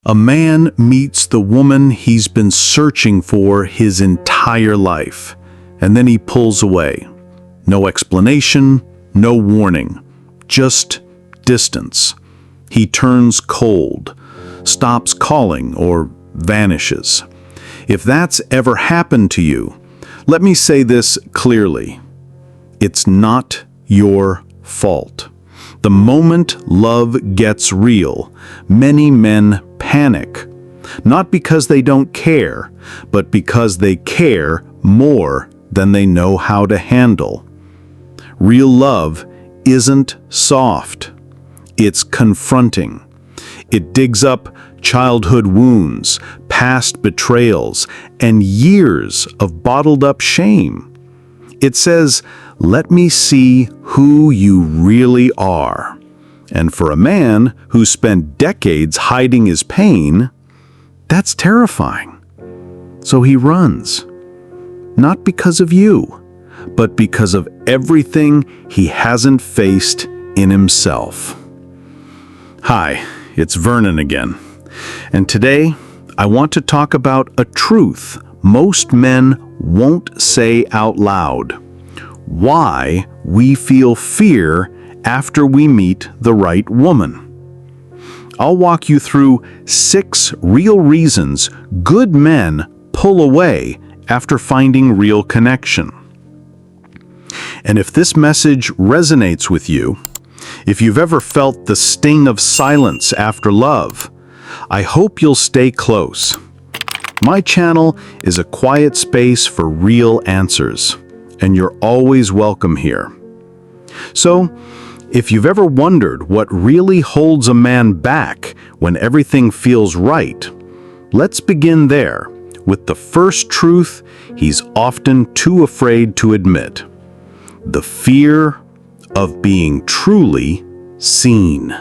A man meets the woman he's been searching for his entire life, and then he pulls away. No explanation, no warning, just distance. He turns cold, stops calling, or vanishes. If that's ever happened to you, let me say this clearly. It's not your fault. The moment love gets real, many men panic. Not because they don't care, but because they care more than they know how to handle. Real love isn't soft. It's confronting. It digs up childhood wounds, past betrayals, and years of bottled-up shame. It says, "Let me see who you really are." And for a man who spent decades hiding his pain, that's terrifying. So he runs. Not because of you, but because of everything he hasn't faced in himself. Hi, it's Vernon again. And today, I want to talk about a truth most men won't say out loud. Why we feel fear after we meet the right woman. I'll walk you through 6 real reasons good men pull away after finding real connection. And if this message resonates with you, if you've ever felt the sting of silence after love, I hope you'll stay close. My channel is a quiet space for real answers, and you're always welcome here. So, if you've ever wondered what really holds a man back when everything feels right, let's begin there with the first truth he's often too afraid to admit: the fear of being truly seen.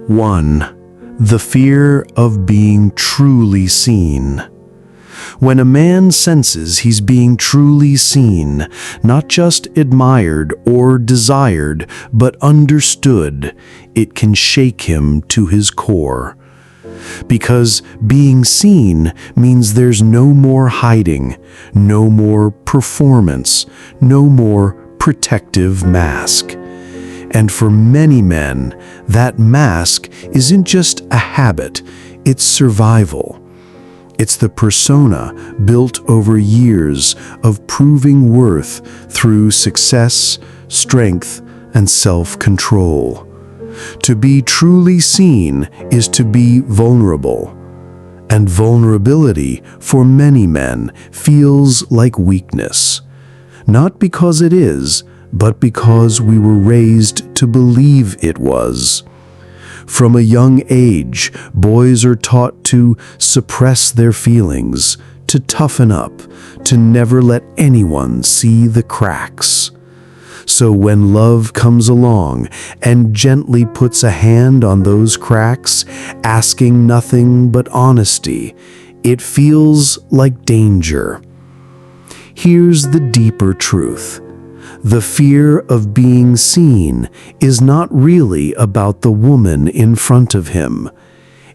1. The fear of being truly seen. When a man senses he's being truly seen, not just admired or desired, but understood, it can shake him to his core. Because being seen means there's no more hiding, no more performance, no more protective mask. And for many men, that mask isn't just a habit, it's survival. It's the persona built over years of proving worth through success, strength, and self-control. To be truly seen is to be vulnerable. And vulnerability, for many men, feels like weakness. Not because it is, but because we were raised to believe it was. From a young age, boys are taught to suppress their feelings, to toughen up, to never let anyone see the cracks. So when love comes along and gently puts a hand on those cracks, asking nothing but honesty, it feels like danger. Here's the deeper truth. The fear of being seen is not really about the woman in front of him.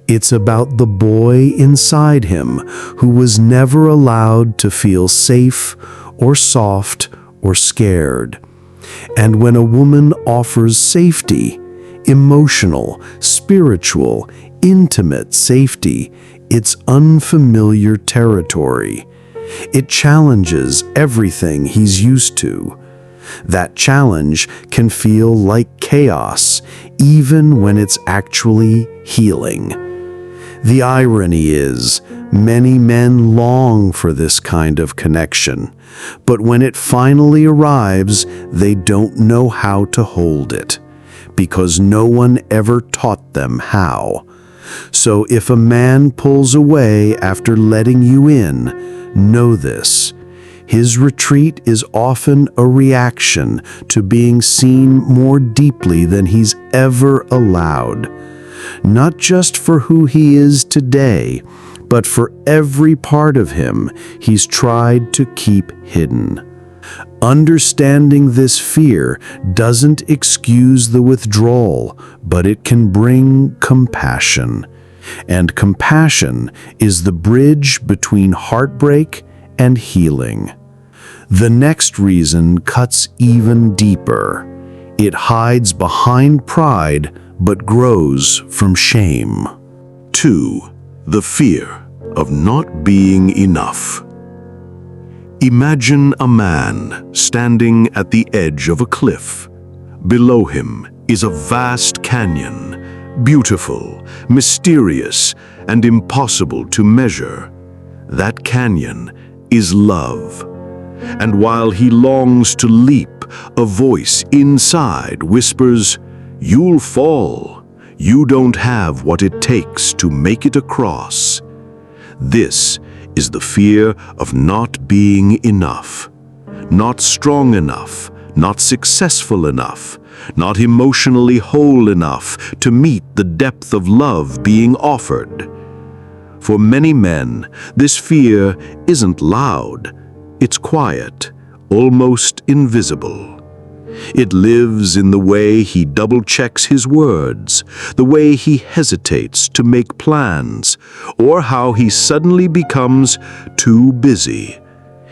It's about the boy inside him who was never allowed to feel safe or soft or scared. And when a woman offers safety, emotional, spiritual, intimate safety, it's unfamiliar territory. It challenges everything he's used to. That challenge can feel like chaos, even when it's actually healing. The irony is, many men long for this kind of connection, but when it finally arrives, they don't know how to hold it, because no one ever taught them how. So if a man pulls away after letting you in, know this. His retreat is often a reaction to being seen more deeply than he's ever allowed. Not just for who he is today, but for every part of him he's tried to keep hidden. Understanding this fear doesn't excuse the withdrawal, but it can bring compassion. And compassion is the bridge between heartbreak and healing. The next reason cuts even deeper. It hides behind pride but grows from shame. 2. The fear of not being enough. Imagine a man standing at the edge of a cliff. Below him is a vast canyon, beautiful, mysterious, and impossible to measure. That canyon is love. And while he longs to leap, a voice inside whispers, "You'll fall. You don't have what it takes to make it across." This is the fear of not being enough, not strong enough, not successful enough, not emotionally whole enough to meet the depth of love being offered. For many men, this fear isn't loud. It's quiet, almost invisible. It lives in the way he double-checks his words, the way he hesitates to make plans, or how he suddenly becomes too busy.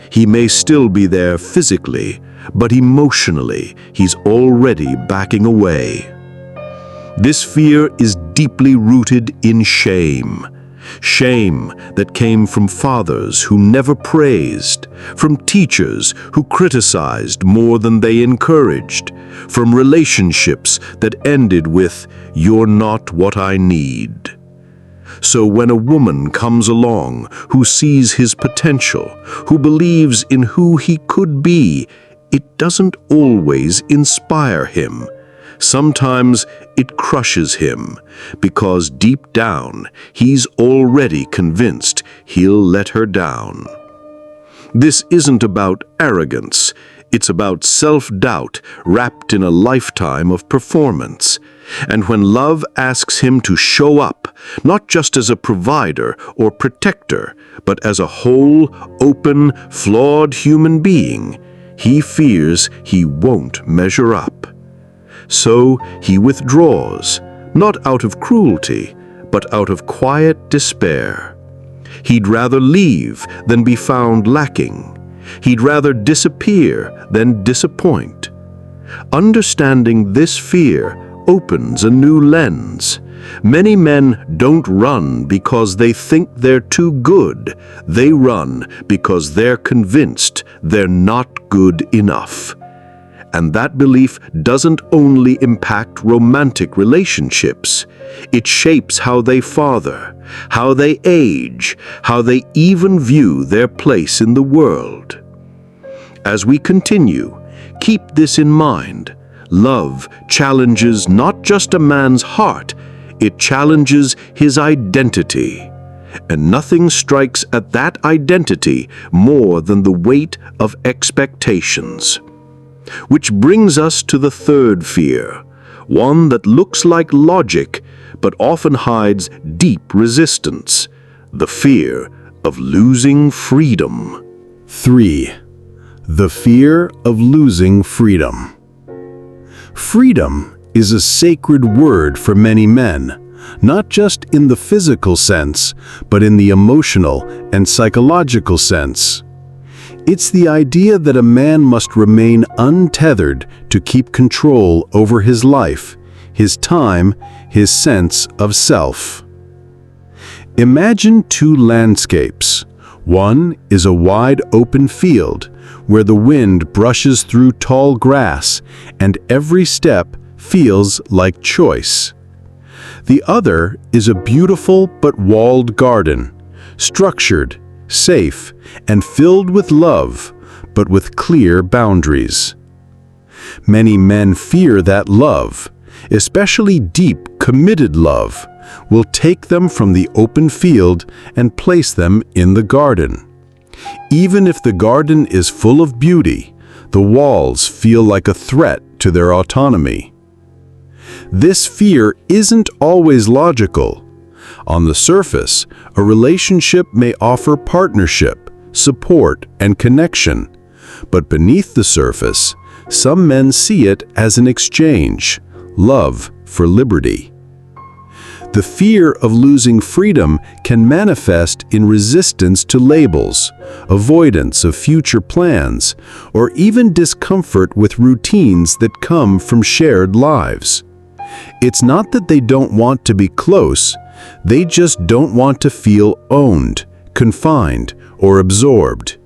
He may still be there physically, but emotionally, he's already backing away. This fear is deeply rooted in shame. Shame that came from fathers who never praised, from teachers who criticized more than they encouraged, from relationships that ended with, "You're not what I need." So when a woman comes along who sees his potential, who believes in who he could be, it doesn't always inspire him. Sometimes it crushes him, because deep down, he's already convinced he'll let her down. This isn't about arrogance. It's about self-doubt wrapped in a lifetime of performance. And when love asks him to show up, not just as a provider or protector, but as a whole, open, flawed human being, he fears he won't measure up. So he withdraws, not out of cruelty, but out of quiet despair. He'd rather leave than be found lacking. He'd rather disappear than disappoint. Understanding this fear opens a new lens. Many men don't run because they think they're too good. They run because they're convinced they're not good enough. And that belief doesn't only impact romantic relationships. It shapes how they father, how they age, how they even view their place in the world. As we continue, keep this in mind. Love challenges not just a man's heart, it challenges his identity. And nothing strikes at that identity more than the weight of expectations. Which brings us to the third fear, one that looks like logic, but often hides deep resistance, the fear of losing freedom. 3. The fear of losing freedom. Freedom is a sacred word for many men, not just in the physical sense, but in the emotional and psychological sense. It's the idea that a man must remain untethered to keep control over his life, his time, his sense of self. Imagine two landscapes. One is a wide open field where the wind brushes through tall grass and every step feels like choice. The other is a beautiful but walled garden, structured, safe, and filled with love, but with clear boundaries. Many men fear that love, especially deep, committed love, will take them from the open field and place them in the garden. Even if the garden is full of beauty, the walls feel like a threat to their autonomy. This fear isn't always logical. On the surface, a relationship may offer partnership, support, and connection. But beneath the surface, some men see it as an exchange, love for liberty. The fear of losing freedom can manifest in resistance to labels, avoidance of future plans, or even discomfort with routines that come from shared lives. It's not that they don't want to be close, they just don't want to feel owned, confined, or absorbed.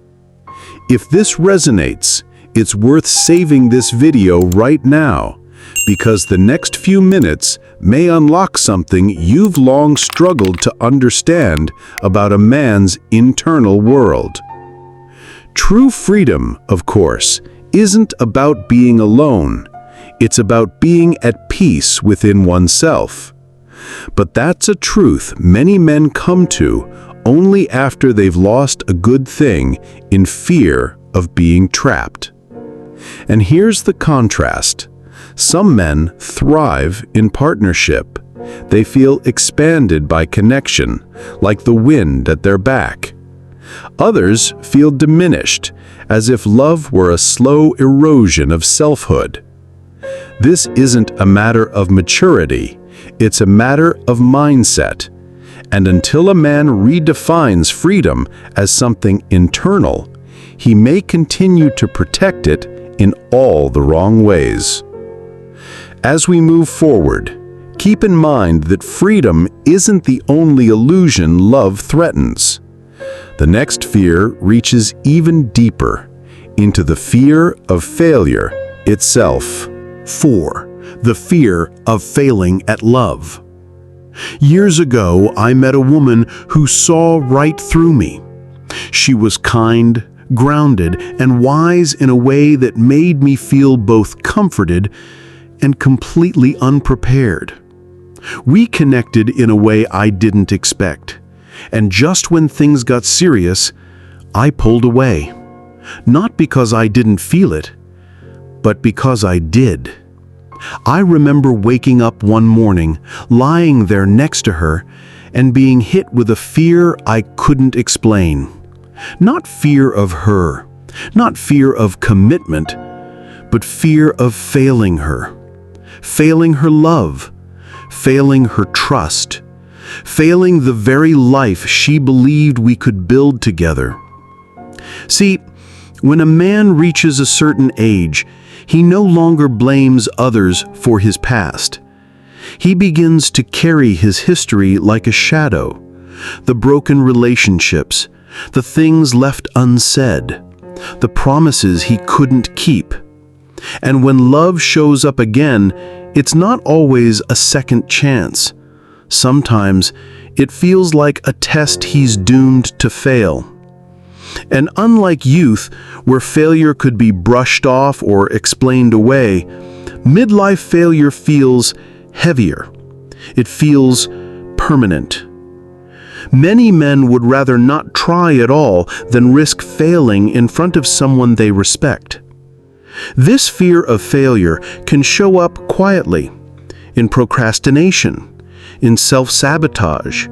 If this resonates, it's worth saving this video right now, because the next few minutes may unlock something you've long struggled to understand about a man's internal world. True freedom, of course, isn't about being alone. It's about being at peace within oneself. But that's a truth many men come to only after they've lost a good thing in fear of being trapped. And here's the contrast. Some men thrive in partnership. They feel expanded by connection, like the wind at their back. Others feel diminished, as if love were a slow erosion of selfhood. This isn't a matter of maturity, it's a matter of mindset. And until a man redefines freedom as something internal, he may continue to protect it in all the wrong ways. As we move forward, keep in mind that freedom isn't the only illusion love threatens. The next fear reaches even deeper, into the fear of failure itself. 4. The fear of failing at love. Years ago, I met a woman who saw right through me. She was kind, grounded, and wise in a way that made me feel both comforted and completely unprepared. We connected in a way I didn't expect, and just when things got serious, I pulled away. Not because I didn't feel it, but because I did. I remember waking up one morning, lying there next to her, and being hit with a fear I couldn't explain. Not fear of her, not fear of commitment, but fear of failing her. Failing her love, failing her trust, failing the very life she believed we could build together. See, when a man reaches a certain age, he no longer blames others for his past. He begins to carry his history like a shadow, the broken relationships, the things left unsaid, the promises he couldn't keep. And when love shows up again, it's not always a second chance. Sometimes it feels like a test he's doomed to fail. And unlike youth, where failure could be brushed off or explained away, midlife failure feels heavier. It feels permanent. Many men would rather not try at all than risk failing in front of someone they respect. This fear of failure can show up quietly, in procrastination, in self-sabotage,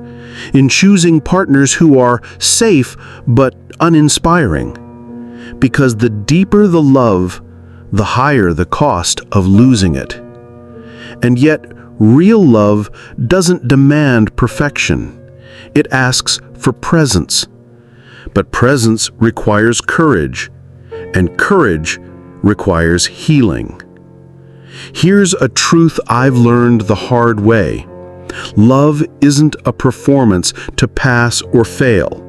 in choosing partners who are safe but uninspiring. Because the deeper the love, the higher the cost of losing it. And yet, real love doesn't demand perfection. It asks for presence. But presence requires courage, and courage requires healing. Here's a truth I've learned the hard way. Love isn't a performance to pass or fail.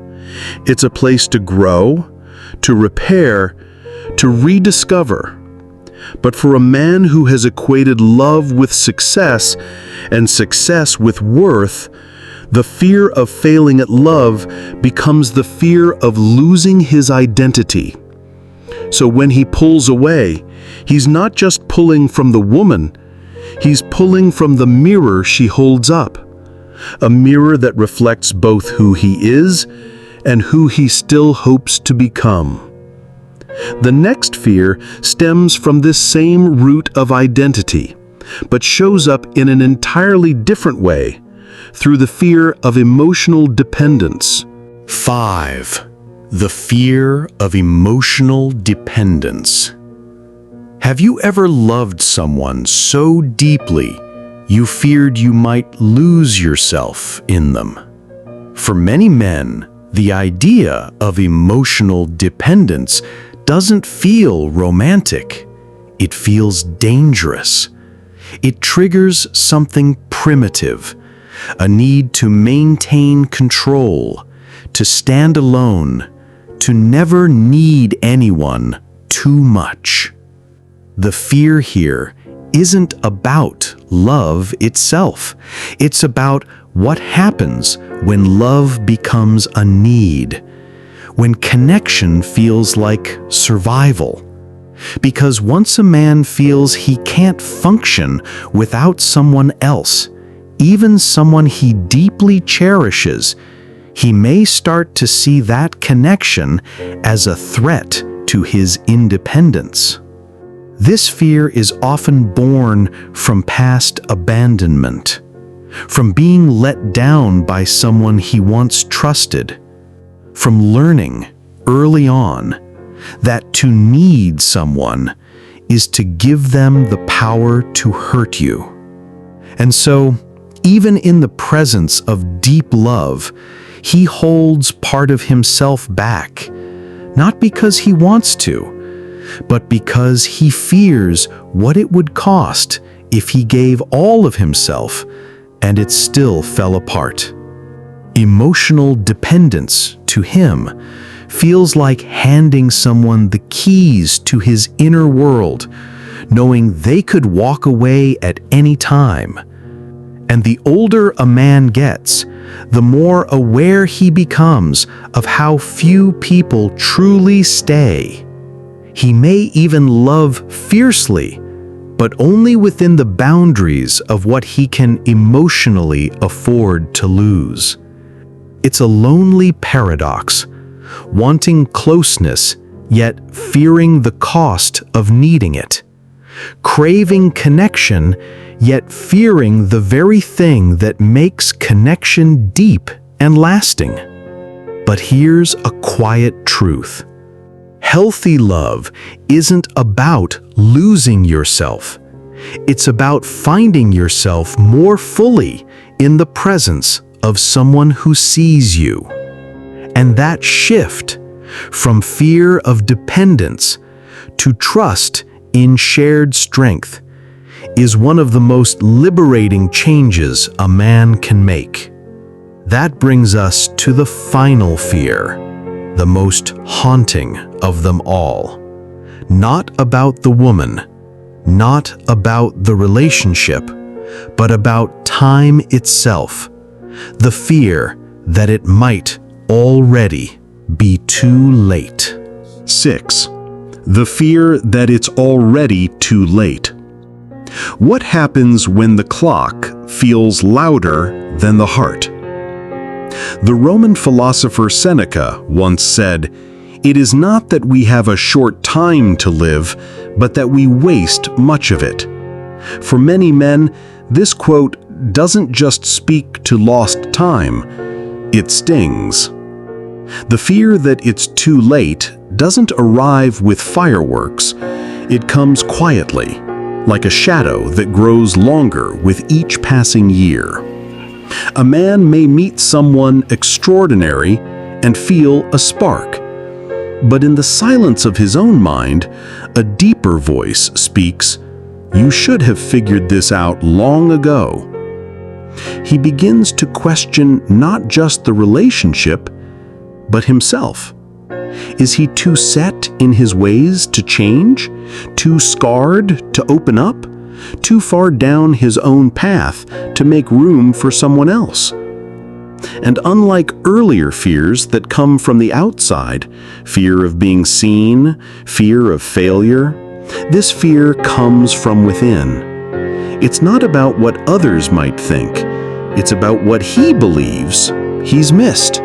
It's a place to grow, to repair, to rediscover. But for a man who has equated love with success and success with worth, the fear of failing at love becomes the fear of losing his identity. So when he pulls away, he's not just pulling from the woman, he's pulling from the mirror she holds up. A mirror that reflects both who he is and who he still hopes to become. The next fear stems from this same root of identity, but shows up in an entirely different way, through the fear of emotional dependence. 5. The fear of emotional dependence. Have you ever loved someone so deeply You feared you might lose yourself in them. For many men, the idea of emotional dependence doesn't feel romantic. It feels dangerous. It triggers something primitive, a need to maintain control, to stand alone, to never need anyone too much. The fear here isn't about love itself. It's about what happens when love becomes a need, when connection feels like survival. Because once a man feels he can't function without someone else, even someone he deeply cherishes, he may start to see that connection as a threat to his independence. This fear is often born from past abandonment, from being let down by someone he once trusted, from learning early on that to need someone is to give them the power to hurt you. And so, even in the presence of deep love, he holds part of himself back, not because he wants to, but because he fears what it would cost if he gave all of himself and it still fell apart. Emotional dependence, to him, feels like handing someone the keys to his inner world, knowing they could walk away at any time. And the older a man gets, the more aware he becomes of how few people truly stay. He may even love fiercely, but only within the boundaries of what he can emotionally afford to lose. It's a lonely paradox, wanting closeness, yet fearing the cost of needing it. Craving connection, yet fearing the very thing that makes connection deep and lasting. But here's a quiet truth. Healthy love isn't about losing yourself. It's about finding yourself more fully in the presence of someone who sees you. And that shift from fear of dependence to trust in shared strength is one of the most liberating changes a man can make. That brings us to the final fear, the most haunting of them all. Not about the woman, not about the relationship, but about time itself. The fear that it might already be too late. 6. The fear that it's already too late. What happens when the clock feels louder than the heart? The Roman philosopher Seneca once said, "It is not that we have a short time to live, but that we waste much of it." For many men, this quote doesn't just speak to lost time, it stings. The fear that it's too late doesn't arrive with fireworks. It comes quietly, like a shadow that grows longer with each passing year. A man may meet someone extraordinary and feel a spark, but in the silence of his own mind, a deeper voice speaks, "You should have figured this out long ago." He begins to question not just the relationship, but himself. Is he too set in his ways to change? Too scarred to open up? Too far down his own path to make room for someone else? And unlike earlier fears that come from the outside, fear of being seen, fear of failure, this fear comes from within. It's not about what others might think. It's about what he believes he's missed.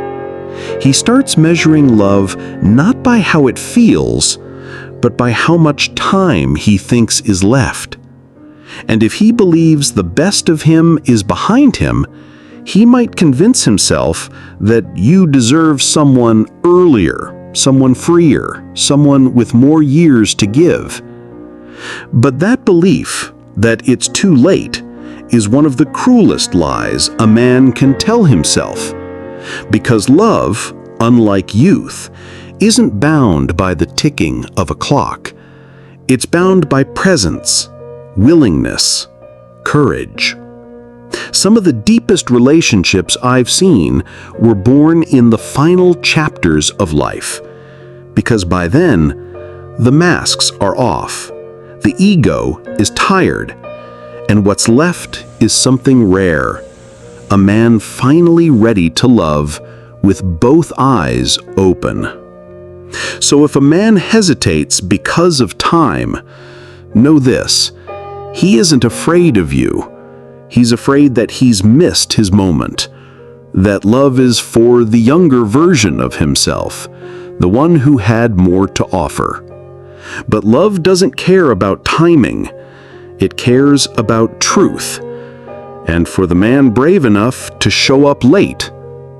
He starts measuring love not by how it feels, but by how much time he thinks is left. And if he believes the best of him is behind him, he might convince himself that you deserve someone earlier, someone freer, someone with more years to give. But that belief, that it's too late, is one of the cruelest lies a man can tell himself. Because love, unlike youth, isn't bound by the ticking of a clock. It's bound by presence, willingness, courage. Some of the deepest relationships I've seen were born in the final chapters of life. Because by then, the masks are off, the ego is tired, and what's left is something rare, a man finally ready to love with both eyes open. So if a man hesitates because of time, know this: he isn't afraid of you. He's afraid that he's missed his moment, that love is for the younger version of himself, the one who had more to offer. But love doesn't care about timing. It cares about truth. And for the man brave enough to show up late,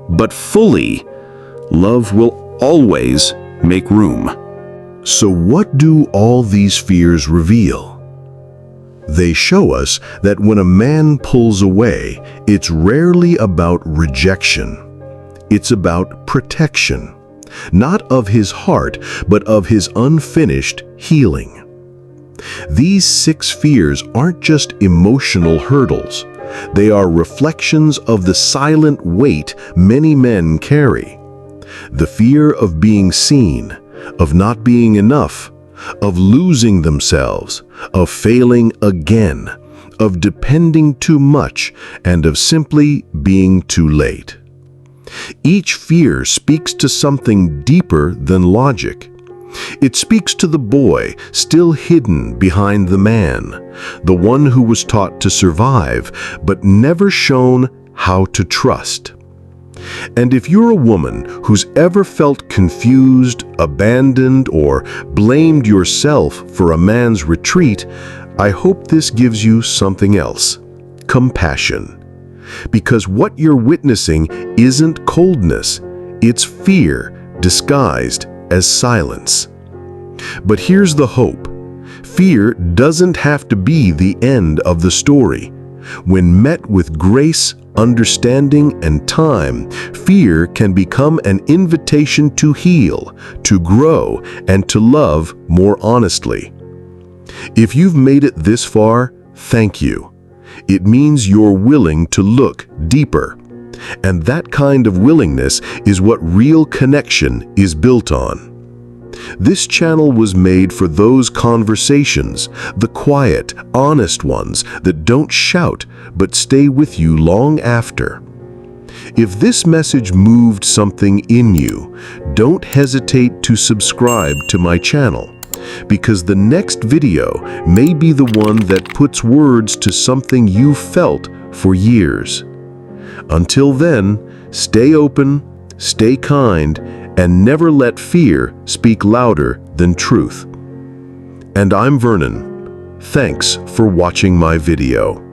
but fully, love will always make room. So what do all these fears reveal? They show us that when a man pulls away, it's rarely about rejection. It's about protection, not of his heart, but of his unfinished healing. These 6 fears aren't just emotional hurdles. They are reflections of the silent weight many men carry. The fear of being seen, of not being enough, of losing themselves, of failing again, of depending too much, and of simply being too late. Each fear speaks to something deeper than logic. It speaks to the boy still hidden behind the man, the one who was taught to survive, but never shown how to trust. And if you're a woman who's ever felt confused, abandoned, or blamed yourself for a man's retreat, I hope this gives you something else: compassion. Because what you're witnessing isn't coldness, it's fear disguised as silence. But here's the hope: fear doesn't have to be the end of the story. When met with grace, understanding, and time, fear can become an invitation to heal, to grow, and to love more honestly. If you've made it this far, thank you. It means you're willing to look deeper. And that kind of willingness is what real connection is built on. This channel was made for those conversations, the quiet, honest ones that don't shout but stay with you long after. If this message moved something in you, don't hesitate to subscribe to my channel, because the next video may be the one that puts words to something you felt for years. Until then, stay open, stay kind, and never let fear speak louder than truth. And I'm Vernon. Thanks for watching my video.